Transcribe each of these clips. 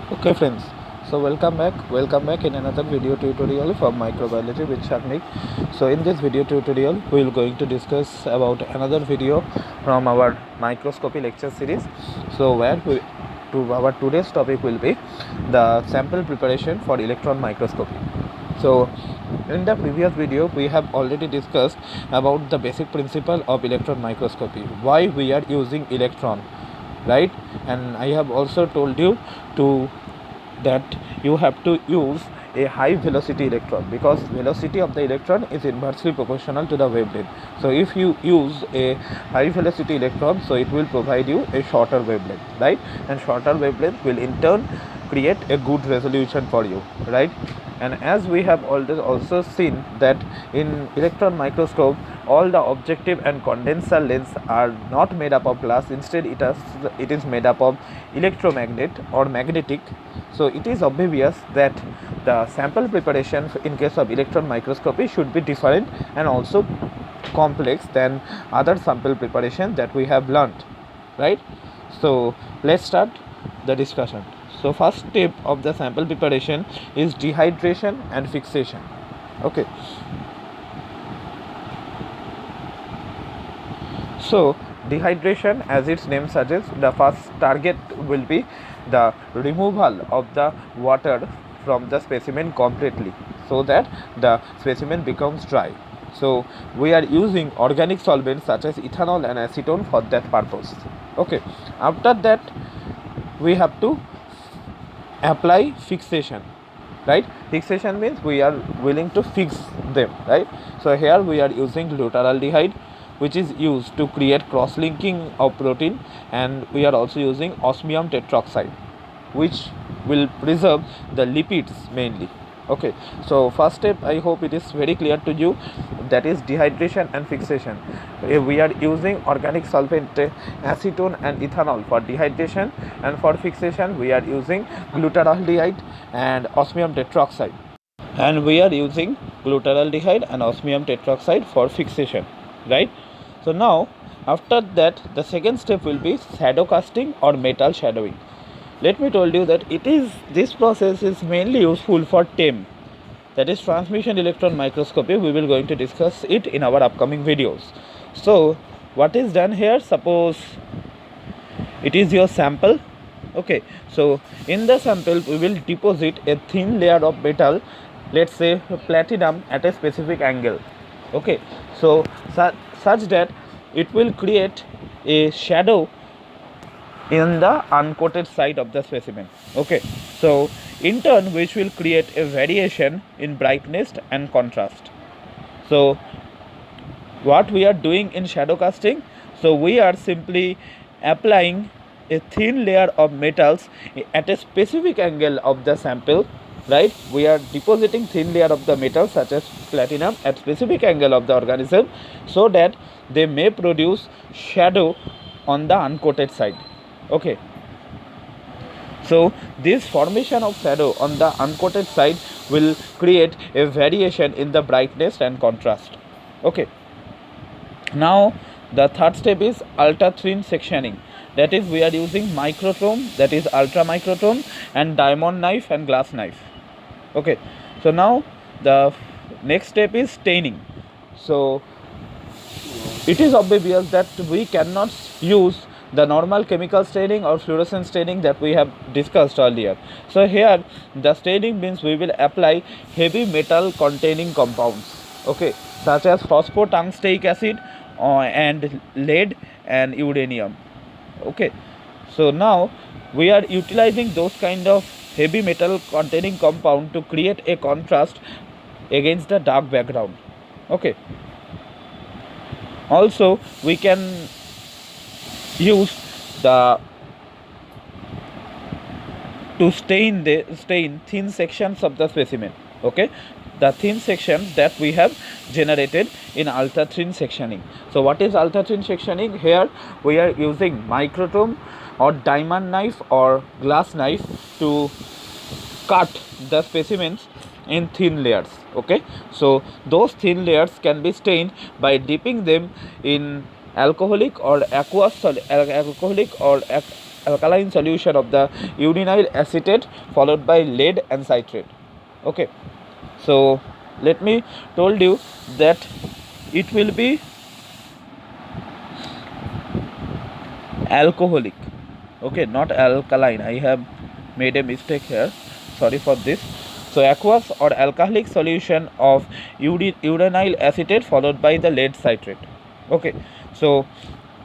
Okay friends, so welcome back in another video tutorial from microbiology with Shagnik. So in this video tutorial we will going to discuss about another video from our microscopy lecture series. So our today's topic will be the sample preparation for electron microscopy. So in the previous video we have already discussed about the basic principle of electron microscopy, why we are using electron, right? And I have also told you to that you have to use a high velocity electron, because velocity of the electron is inversely proportional to the wavelength. So if you use a high velocity electron, so it will provide you a shorter wavelength, right? And shorter wavelength will in turn create a good resolution for you, right? And as we have already also seen that in electron microscope all the objective and condenser lens are not made up of glass, instead it is made up of electromagnet or magnetic. So it is obvious that the sample preparation in case of electron microscopy should be different and also complex than other sample preparation that we have learnt, right? So let's start the discussion. So first step of the sample preparation is dehydration and fixation. Okay. So dehydration, as its name suggests, the first target will be the removal of the water from the specimen completely, so that the specimen becomes dry. So we are using organic solvents such as ethanol and acetone for that purpose. Okay. After that we have to apply fixation, right? Fixation means we are willing to fix them, right? So here we are using glutaraldehyde, which is used to create cross-linking of protein, and we are also using osmium tetroxide, which will preserve the lipids mainly. Okay, so first step, I hope it is very clear to you, that is dehydration and fixation. We are using organic solvent acetone and ethanol for dehydration, and for fixation we are using glutaraldehyde and osmium tetroxide, and we are using glutaraldehyde and osmium tetroxide for fixation, right? So now after that the second step will be shadow casting or metal shadowing. Let me tell you that this process is mainly useful for TEM, that is transmission electron microscopy. We will going to discuss it in our upcoming videos. So what is done here, suppose it is your sample. Okay, so in the sample we will deposit a thin layer of metal, let's say platinum, at a specific angle. Okay, so such that it will create a shadow in the uncoated side of the specimen. Okay, so in turn which will create a variation in brightness and contrast. So what we are doing in shadow casting, so we are simply applying a thin layer of metals at a specific angle of the sample, right? We are depositing thin layer of the metals such as platinum at specific angle of the organism, so that they may produce shadow on the uncoated side. Okay, so this formation of shadow on the uncoated side will create a variation in the brightness and contrast. Okay, now the third step is ultra thin sectioning, that is we are using microtome, that is ultra microtome, and diamond knife and glass knife. Okay, so now the next step is staining. So it is obvious that we cannot use the normal chemical staining or fluorescent staining that we have discussed earlier. So here the staining means we will apply heavy metal containing compounds, okay, such as phosphotungstic acid and lead and uranium. Okay, so now we are utilizing those kind of heavy metal containing compound to create a contrast against the dark background. Okay, also we can use the to stain thin sections of the specimen. Okay, the thin sections that we have generated in ultra thin sectioning. So what is ultra thin sectioning? Here we are using microtome or diamond knife or glass knife to cut the specimens in thin layers. Okay, so those thin layers can be stained by dipping them in alcoholic or alkaline solution of the urenyl acetate followed by lead and citrate. Okay, so let me told you that it will be alcoholic, okay, not alkaline. I have made a mistake here, sorry for this. So aqueous or alcoholic solution of urenyl acetate followed by the lead citrate. Okay, so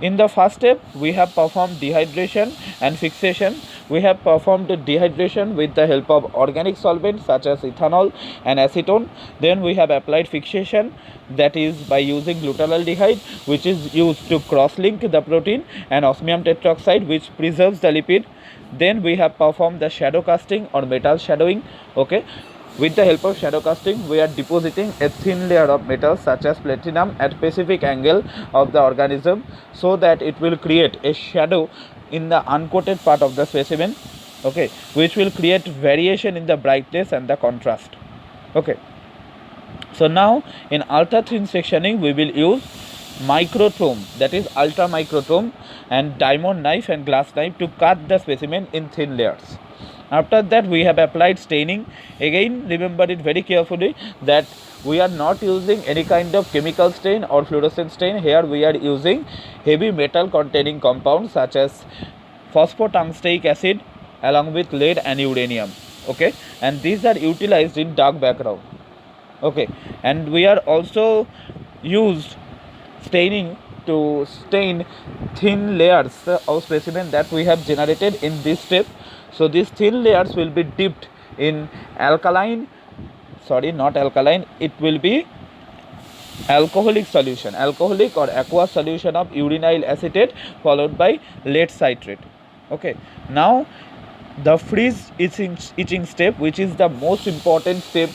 in the first step we have performed dehydration and fixation. We have performed dehydration with the help of organic solvents such as ethanol and acetone. Then we have applied fixation, that is by using glutaraldehyde, which is used to cross-link the protein, and osmium tetroxide, which preserves the lipid. Then we have performed the shadow casting or metal shadowing. Okay, with the help of shadow casting we are depositing a thin layer of metals such as platinum at specific angle of the organism, so that it will create a shadow in the uncoated part of the specimen, okay, which will create variation in the brightness and the contrast. Okay, so now in ultra thin sectioning we will use microtome, that is ultra microtome, and diamond knife and glass knife to cut the specimen in thin layers. After that we have applied staining. Again, remember it very carefully that we are not using any kind of chemical stain or fluorescent stain. Here we are using heavy metal containing compounds such as phosphotungstic acid along with lead and uranium. Okay, and these are utilized in dark background. Okay, and we are also used staining to stain thin layers of specimen that we have generated in this step. So these thin layers will be dipped in alkaline, sorry, not alkaline, it will be alcoholic solution, alcoholic or aqueous solution of urenyl acetate followed by lead citrate. Okay, now the freeze etching step, which is the most important step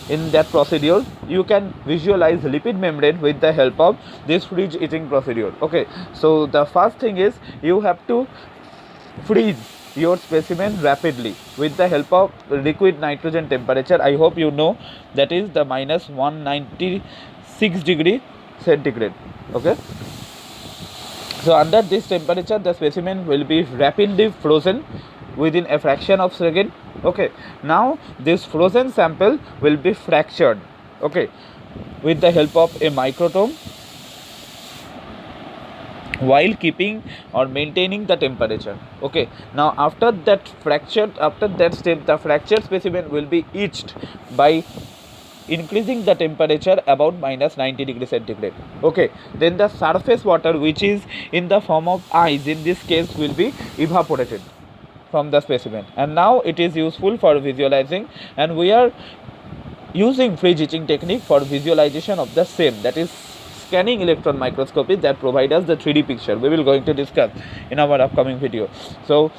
in that procedure. You can visualize lipid membrane with the help of this freeze etching procedure. Okay, so the first thing is you have to freeze your specimen rapidly with the help of liquid nitrogen temperature. I hope you know that is the minus 196 degree centigrade. Okay, so under this temperature the specimen will be rapidly frozen within a fraction of second. Okay, now this frozen sample will be fractured, okay, with the help of a microtome, while keeping or maintaining the temperature. Okay, now after that step the fractured specimen will be etched by increasing the temperature about minus 90 degree centigrade. Okay, then the surface water, which is in the form of ice in this case, will be evaporated from the specimen, and now it is useful for visualizing, and we are using freeze etching technique for visualization of the same, that is scanning electron microscopy, that provide us the 3D picture. We will going to discuss in our upcoming video. So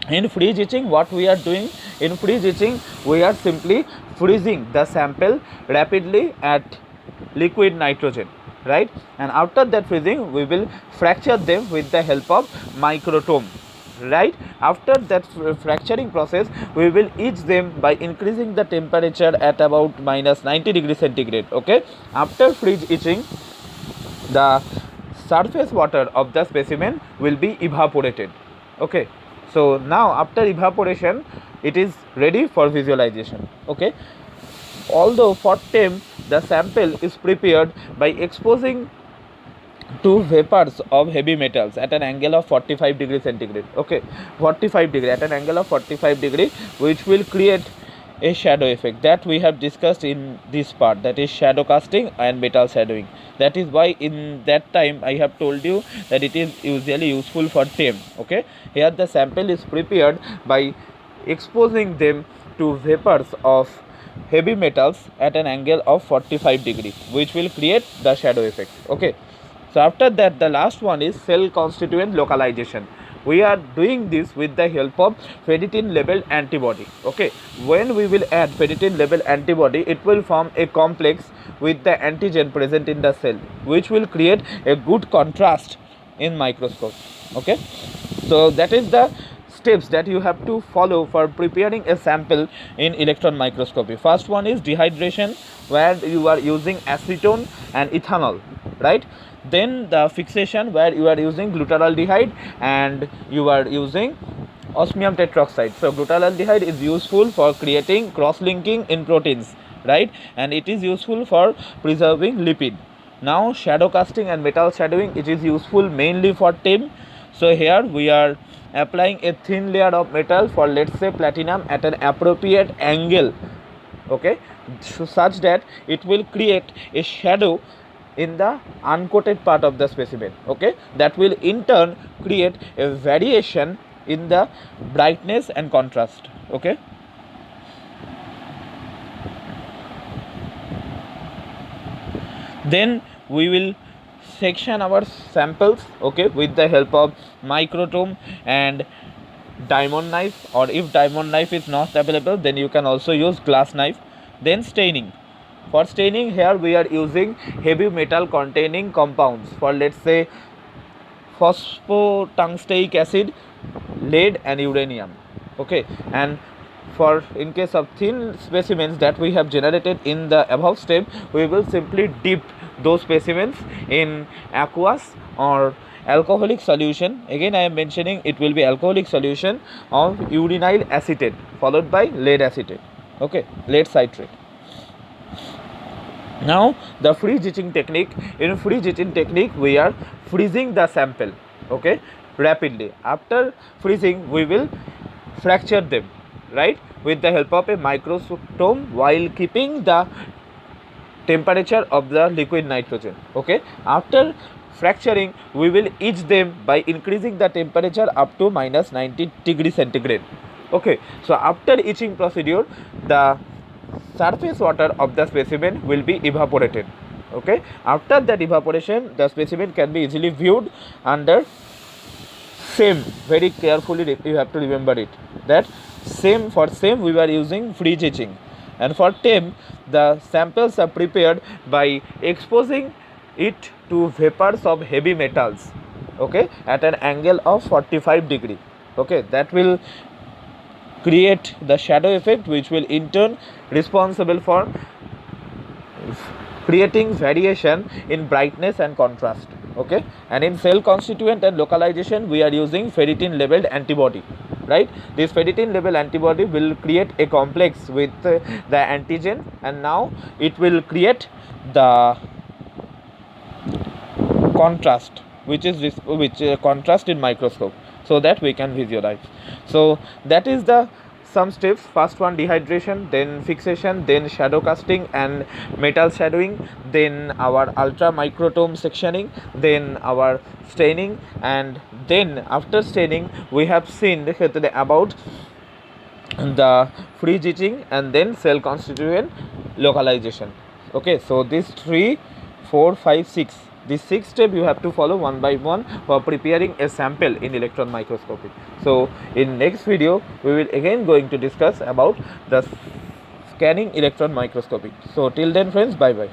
in freeze etching, what we are doing in freeze etching, we are simply freezing the sample rapidly at liquid nitrogen, right, and after that freezing we will fracture them with the help of microtome, right. After that fracturing process we will etch them by increasing the temperature at about minus 90 degree centigrade. Okay, after freeze etching the surface water of the specimen will be evaporated. Okay, so now after evaporation it is ready for visualization. Okay, although for TEM the sample is prepared by exposing to vapors of heavy metals at an angle of 45 degree centigrade. Okay, 45 degree, at an angle of 45 degree, which will create a shadow effect that we have discussed in this part, that is shadow casting and metal shadowing. That is why in that time I have told you that it is usually useful for TEM. Okay, here the sample is prepared by exposing them to vapors of heavy metals at an angle of 45 degree, which will create the shadow effect. Okay, so after that the last one is cell constituent localization. We are doing this with the help of ferritin labeled antibody. Okay, when we will add ferritin labeled antibody, it will form a complex with the antigen present in the cell, which will create a good contrast in microscope. Okay, so that is the steps that you have to follow for preparing a sample in electron microscopy. First one is dehydration, where you are using acetone and ethanol, right. Then the fixation, where you are using glutaraldehyde and you are using osmium tetroxide. So glutaraldehyde is useful for creating cross-linking in proteins, right, and it is useful for preserving lipid. Now shadow casting and metal shadowing, it is useful mainly for TIM. So here we are applying a thin layer of metal for, let's say, platinum at an appropriate angle, okay, so such that it will create a shadow in the uncoated part of the specimen, okay, that will in turn create a variation in the brightness and contrast, okay. Then we will section our samples, okay, with the help of microtome and diamond knife, or if diamond knife is not available, then you can also use glass knife. Then staining. For staining, here we are using heavy metal containing compounds for, let's say, phosphotungstic acid, lead and uranium, okay. And for in case of thin specimens that we have generated in the above step, we will simply dip those specimens in aqueous or alcoholic solution. Again I am mentioning it will be alcoholic solution of urinyl acetate followed by lead acetate, okay, lead citrate. Now the freeze etching technique. In freeze etching technique we are freezing the sample, okay, rapidly. After freezing we will fracture them, right, with the help of a microscope while keeping the temperature of the liquid nitrogen, okay. After fracturing we will etch them by increasing the temperature up to minus 90 degrees centigrade, okay. So after etching procedure, the surface water of the specimen will be evaporated, okay. After that evaporation, the specimen can be easily viewed under same. Very carefully you have to remember it, that same, for same we were using freeze etching, and for TEM the samples are prepared by exposing it to vapors of heavy metals, okay, at an angle of 45 degree, okay. That will create the shadow effect, which will in turn responsible for creating variation in brightness and contrast, okay. And in cell constituent and localization we are using ferritin labeled antibody, right. This ferritin labeled antibody will create a complex with the antigen, and now it will create the contrast, which is this, contrast in microscope, so that we can visualize. So that is the some steps. First one, dehydration, then fixation, then shadow casting and metal shadowing, then our ultra microtome sectioning, then our staining, and then after staining we have seen about the freeze etching and then cell constituent localization, okay. So these 3, 4, 5, 6, these 6 steps you have to follow one by one for preparing a sample in electron microscopy. So in next video we will again going to discuss about the scanning electron microscopy. So till then friends, bye bye.